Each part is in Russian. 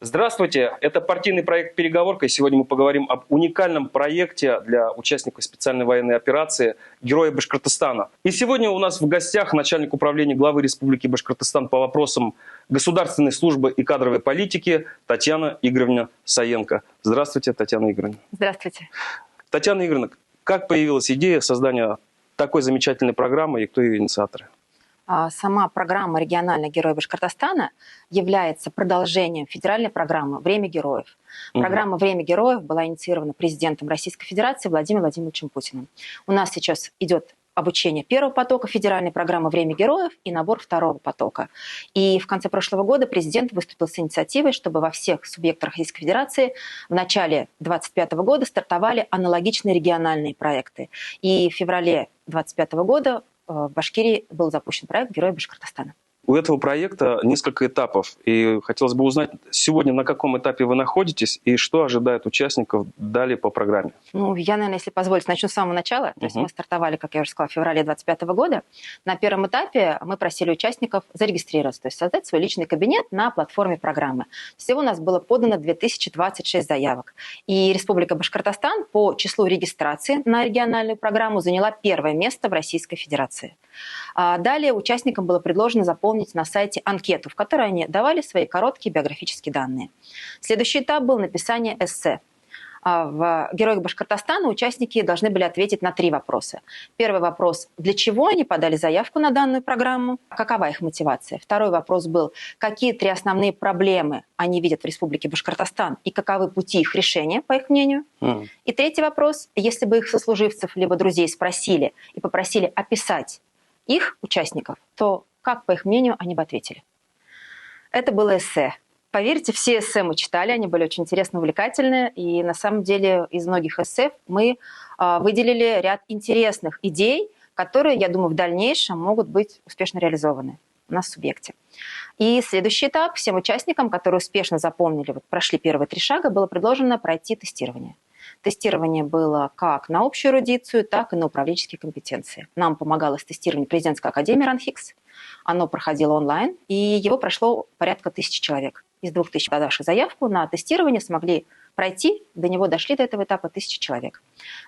Здравствуйте, это партийный проект «Переговорка», и сегодня мы поговорим об уникальном проекте для участников специальной военной операции «Герои Башкортостана». И сегодня у нас в гостях начальник управления главы Республики Башкортостан по вопросам государственной службы и кадровой политики Татьяна Игоревна Саенко. Здравствуйте, Татьяна Игоревна. Здравствуйте. Татьяна Игоревна, как появилась идея создания такой замечательной программы и кто ее инициаторы? Сама программа «Региональный герой Башкортостана» является продолжением федеральной программы «Время героев». Программа «Время героев» была инициирована президентом Российской Федерации Владимиром Владимировичем Путиным. У нас сейчас идет обучение первого потока федеральной программы «Время героев» и набор второго потока. И в конце прошлого года президент выступил с инициативой, чтобы во всех субъектах Российской Федерации в начале 2025 года стартовали аналогичные региональные проекты. И в феврале 2025 года в Башкирии был запущен проект «Герои Башкортостана». У этого проекта несколько этапов, и хотелось бы узнать, сегодня на каком этапе вы находитесь и что ожидает участников далее по программе? Я, наверное, если позволите, начну с самого начала. То есть мы стартовали, как я уже сказала, в феврале 2025 года. На первом этапе мы просили участников зарегистрироваться, то есть создать свой личный кабинет на платформе программы. Всего у нас было подано 2026 заявок. И Республика Башкортостан по числу регистрации на региональную программу заняла первое место в Российской Федерации. Далее участникам было предложено заполнить на сайте анкету, в которой они давали свои короткие биографические данные. Следующий этап был написание эссе. В «Героях Башкортостана» участники должны были ответить на 3 вопроса. Первый вопрос – для чего они подали заявку на данную программу? Какова их мотивация? Второй вопрос был – какие 3 основные проблемы они видят в Республике Башкортостан и каковы пути их решения, по их мнению? И третий вопрос – если бы их сослуживцев либо друзей спросили и попросили описать их участников, то как, по их мнению, они бы ответили? Это было эссе. Поверьте, все эссе мы читали, они были очень интересно, увлекательные, и на самом деле из многих эссе мы выделили ряд интересных идей, которые, я думаю, в дальнейшем могут быть успешно реализованы у нас в субъекте. И следующий этап всем участникам, которые успешно запомнили, прошли первые 3 шага, было предложено пройти тестирование. Тестирование было как на общую эрудицию, так и на управленческие компетенции. Нам помогало с тестированием президентской академии РАНХИКС. Оно проходило онлайн, и его прошло порядка 1000 человек. Из 2000 подавших заявку на тестирование смогли пройти, до него дошли до этого этапа 1000 человек.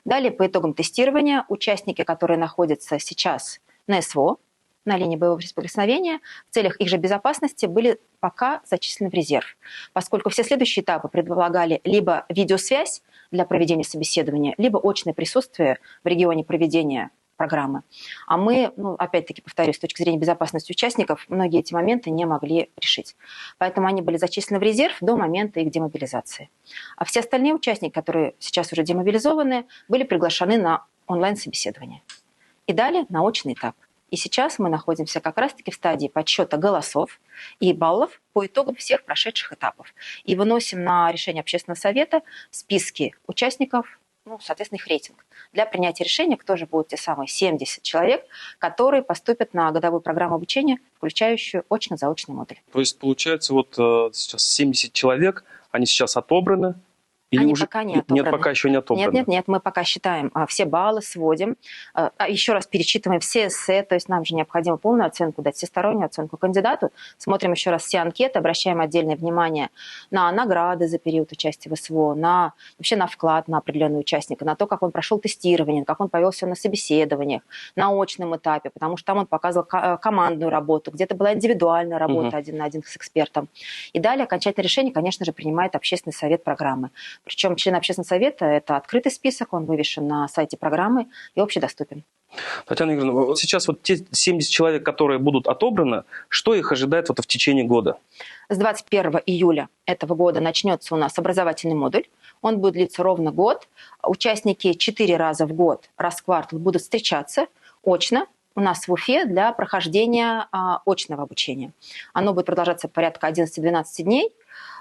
Далее, по итогам тестирования, участники, которые находятся сейчас на СВО, на линии боевого соприкосновения, в целях их же безопасности были пока зачислены в резерв, поскольку все следующие этапы предполагали либо видеосвязь для проведения собеседования, либо очное присутствие в регионе проведения программы. А мы, опять-таки, повторюсь, с точки зрения безопасности участников, многие эти моменты не могли решить. Поэтому они были зачислены в резерв до момента их демобилизации. А все остальные участники, которые сейчас уже демобилизованы, были приглашены на онлайн-собеседование. И далее на очный этап. И сейчас мы находимся как раз-таки в стадии подсчета голосов и баллов по итогам всех прошедших этапов. И выносим на решение общественного совета списки участников, соответственно, их рейтинг. Для принятия решения, кто же будут те самые 70 человек, которые поступят на годовую программу обучения, включающую очно-заочный модуль. То есть, получается, сейчас 70 человек, они сейчас отобраны? Или они уже... пока не отобраны. Нет, пока еще не отобраны. Нет, мы пока считаем все баллы, сводим, еще раз перечитываем все эссе, то есть нам же необходимо полную оценку дать, всестороннюю оценку кандидату, смотрим еще раз все анкеты, обращаем отдельное внимание на награды за период участия в СВО, вообще на вклад на определенного участника, на то, как он прошел тестирование, как он повел себя на собеседованиях, на очном этапе, потому что там он показывал командную работу, где-то была индивидуальная работа 1 на 1 с экспертом. И далее окончательное решение, конечно же, принимает общественный совет программы. Причем член общественного совета – это открытый список, он вывешен на сайте программы и общедоступен. Татьяна Игоревна, сейчас те 70 человек, которые будут отобраны, что их ожидает в течение года? С 21 июля этого года начнется у нас образовательный модуль. Он будет длиться ровно год. Участники 4 раза в год, раз в квартал, будут встречаться очно у нас в Уфе для прохождения очного обучения. Оно будет продолжаться порядка 11-12 дней.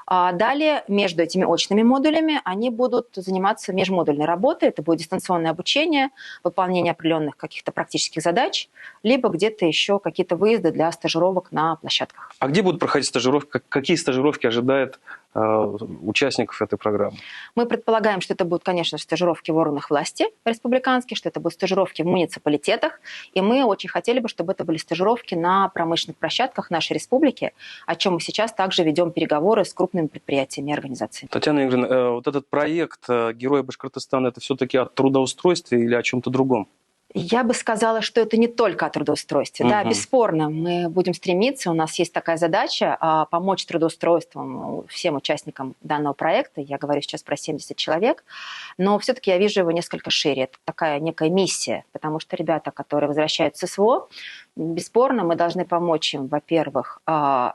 А далее между этими очными модулями они будут заниматься межмодульной работой. Это будет дистанционное обучение, выполнение определенных каких-то практических задач, либо где-то еще какие-то выезды для стажировок на площадках. А где будут проходить стажировки? Какие стажировки ожидает участников этой программы? Мы предполагаем, что это будут, конечно, стажировки в органах власти республиканских, что это будут стажировки в муниципалитетах, и мы очень хотели бы, чтобы это были стажировки на промышленных площадках нашей республики, о чем мы сейчас также ведем переговоры с крупными предприятиями и организациями. Татьяна Игоревна, вот этот проект «Герои Башкортостана» — это все-таки о трудоустройстве или о чем-то другом? Я бы сказала, что это не только о трудоустройстве. Да, бесспорно, мы будем стремиться, у нас есть такая задача помочь трудоустройством всем участникам данного проекта. Я говорю сейчас про 70 человек, но все-таки я вижу его несколько шире. Это такая некая миссия, потому что ребята, которые возвращаются с СВО, бесспорно, мы должны помочь им, во-первых,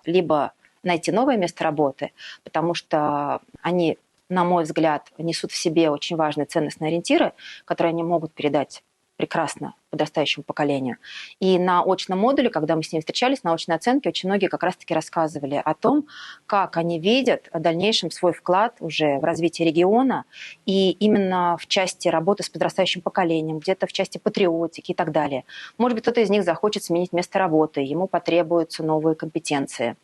либо найти новое место работы, потому что они, на мой взгляд, несут в себе очень важные ценностные ориентиры, которые они могут передать прекрасно подрастающему поколению. И на очном модуле, когда мы с ними встречались, на очной оценке очень многие как раз-таки рассказывали о том, как они видят в дальнейшем свой вклад уже в развитие региона, и именно в части работы с подрастающим поколением, где-то в части патриотики и так далее. Может быть, кто-то из них захочет сменить место работы, ему потребуются новые компетенции.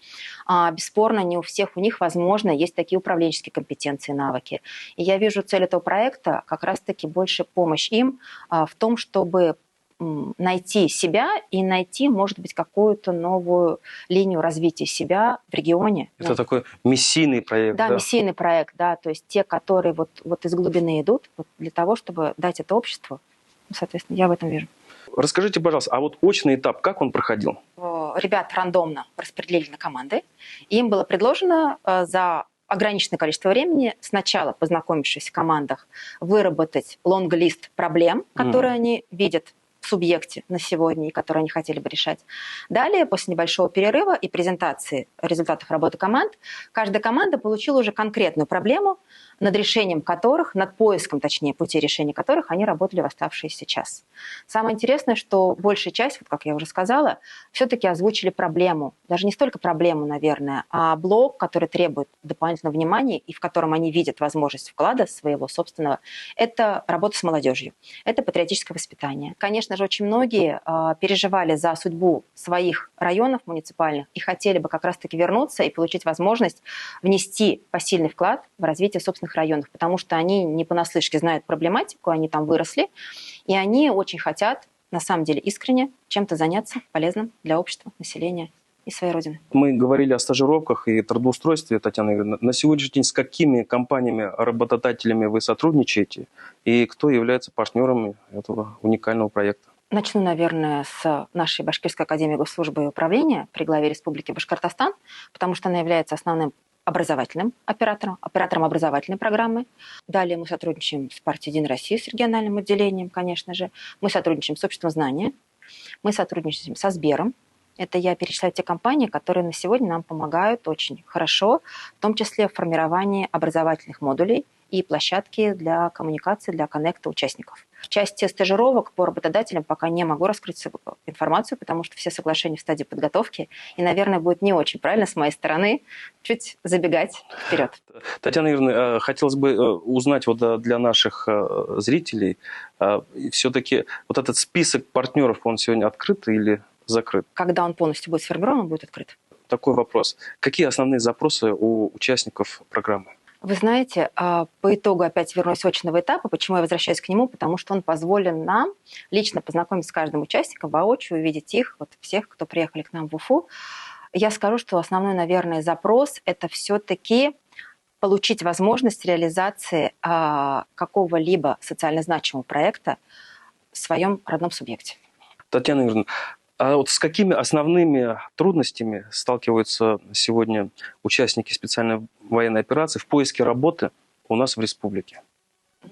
Бесспорно, не у всех у них, возможно, есть такие управленческие компетенции и навыки. И я вижу цель этого проекта как раз-таки больше помощь им в том, чтобы найти себя и найти, может быть, какую-то новую линию развития себя в регионе. Это такой миссийный проект, да? Да, миссийный проект, да, то есть те, которые вот из глубины идут вот для того, чтобы дать это обществу. Соответственно, я в этом вижу. Расскажите, пожалуйста, а вот очный этап, как он проходил? Ребят рандомно распределили на команды, и им было предложено за ограниченное количество времени, сначала, познакомившись в командах, выработать лонг-лист проблем, которые они видят в субъекте на сегодня и которые они хотели бы решать. Далее, после небольшого перерыва и презентации результатов работы команд, каждая команда получила уже конкретную проблему, над решением которых, над поиском, точнее, пути решения которых они работали в оставшийся час. Самое интересное, что большая часть, вот как я уже сказала, все-таки озвучили проблему. Даже не столько проблему, наверное, а блок, который требует дополнительного внимания и в котором они видят возможность вклада своего собственного, это работа с молодежью, это патриотическое воспитание. Конечно же, очень многие переживали за судьбу своих районов муниципальных и хотели бы как раз-таки вернуться и получить возможность внести посильный вклад в развитие собственных районов, потому что они не понаслышке знают проблематику, они там выросли, и они очень хотят, на самом деле, искренне чем-то заняться полезным для общества, населения и своей родины. Мы говорили о стажировках и трудоустройстве, Татьяна Игоревна. На сегодняшний день с какими компаниями, работодателями вы сотрудничаете и кто является партнерами этого уникального проекта? Начну, наверное, с нашей Башкирской академии госслужбы и управления при главе Республики Башкортостан, потому что она является основным образовательным оператором образовательной программы. Далее мы сотрудничаем с партией «Единая Россия», с региональным отделением, конечно же. Мы сотрудничаем с обществом знания. Мы сотрудничаем со Сбером. Это я перечисляю те компании, которые на сегодня нам помогают очень хорошо, в том числе в формировании образовательных модулей и площадки для коммуникации, для коннекта участников. В части стажировок по работодателям пока не могу раскрыть информацию, потому что все соглашения в стадии подготовки, и, наверное, будет не очень правильно с моей стороны чуть забегать вперед. Татьяна Юрьевна, хотелось бы узнать вот для наших зрителей, все-таки вот этот список партнеров, он сегодня открыт или закрыт? Когда он полностью будет сформирован, он будет открыт. Такой вопрос. Какие основные запросы у участников программы? Вы знаете, по итогу опять вернусь с очного этапа. Почему я возвращаюсь к нему? Потому что он позволен нам лично познакомиться с каждым участником, воочию увидеть их, вот всех, кто приехали к нам в Уфу. Я скажу, что основной, наверное, запрос – это все-таки получить возможность реализации какого-либо социально значимого проекта в своем родном субъекте. Татьяна Юрьевна, а вот с какими основными трудностями сталкиваются сегодня участники специальной военной операции в поиске работы у нас в республике?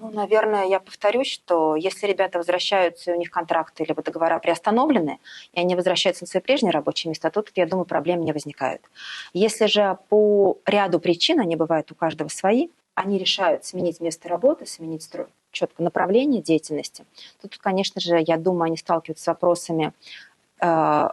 Ну, наверное, я повторюсь, что если ребята возвращаются, и у них контракты либо договора приостановлены, и они возвращаются на свои прежние рабочие места, тут, я думаю, проблем не возникают. Если же по ряду причин, они бывают у каждого свои, они решают сменить место работы, сменить четко направление деятельности, то тут, конечно же, я думаю, они сталкиваются с вопросами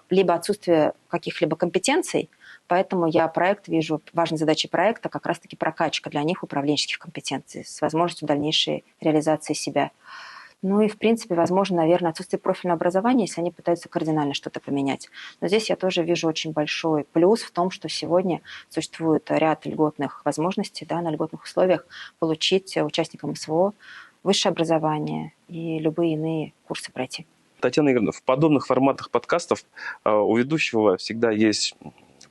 либо отсутствия каких-либо компетенций, поэтому я проект вижу, важной задачей проекта как раз-таки прокачка для них управленческих компетенций с возможностью дальнейшей реализации себя. Ну и, в принципе, возможно, наверное, отсутствие профильного образования, если они пытаются кардинально что-то поменять. Но здесь я тоже вижу очень большой плюс в том, что сегодня существует ряд льготных возможностей, да, на льготных условиях получить участникам СВО высшее образование и любые иные курсы пройти. Татьяна Игоревна, в подобных форматах подкастов у ведущего всегда есть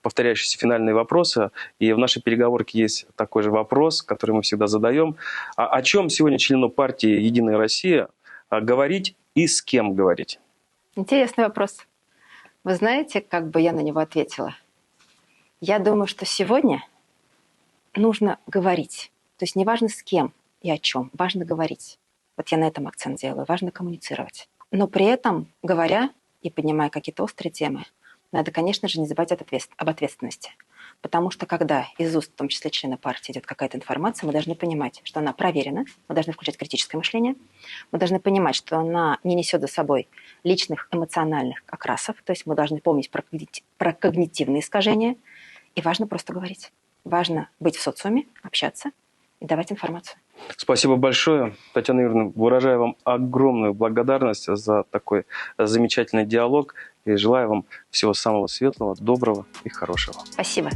повторяющиеся финальные вопросы, и в нашей переговорке есть такой же вопрос, который мы всегда задаем. О чем сегодня члену партии «Единая Россия» говорить и с кем говорить? Интересный вопрос. Вы знаете, как бы я на него ответила? Я думаю, что сегодня нужно говорить. То есть неважно с кем и о чем, важно говорить. Вот я на этом акцент делаю, важно коммуницировать. Но при этом, говоря и поднимая какие-то острые темы, надо, конечно же, не забывать об ответственности. Потому что когда из уст, в том числе члена партии, идет какая-то информация, мы должны понимать, что она проверена, мы должны включать критическое мышление, мы должны понимать, что она не несет за собой личных эмоциональных окрасов, то есть мы должны помнить про когнитивные искажения, и важно просто говорить. Важно быть в социуме, общаться и давать информацию. Спасибо большое, Татьяна Юрьевна. Выражаю вам огромную благодарность за такой замечательный диалог и желаю вам всего самого светлого, доброго и хорошего. Спасибо.